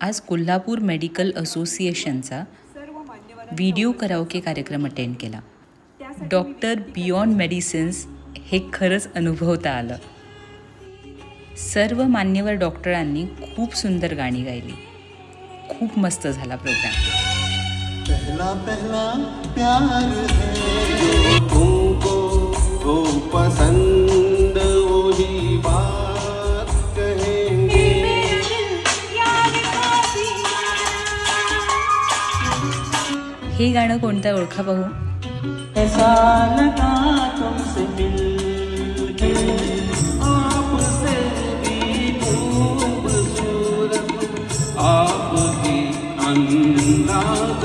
आज Kolhapur medical असोसिएशनचा video karaoke कार्यक्रम attend केला. डॉक्टर बियॉन्ड मेडिसिन्स हे खरंच अनुभवता आलं. सर्व मान्यवर डॉक्टरांनी खूप सुंदर गाणी गायली. खूप मस्त झाला प्रोग्राम. पहला पहला प्यार है जो तुमको हो पसंद वही बात कहेंगे. हे गाणं कोणतं ओळखा पाहू. ऐसा लगा तुमसे मिलके आपसे भी खूबसूरत आपकी अंदाज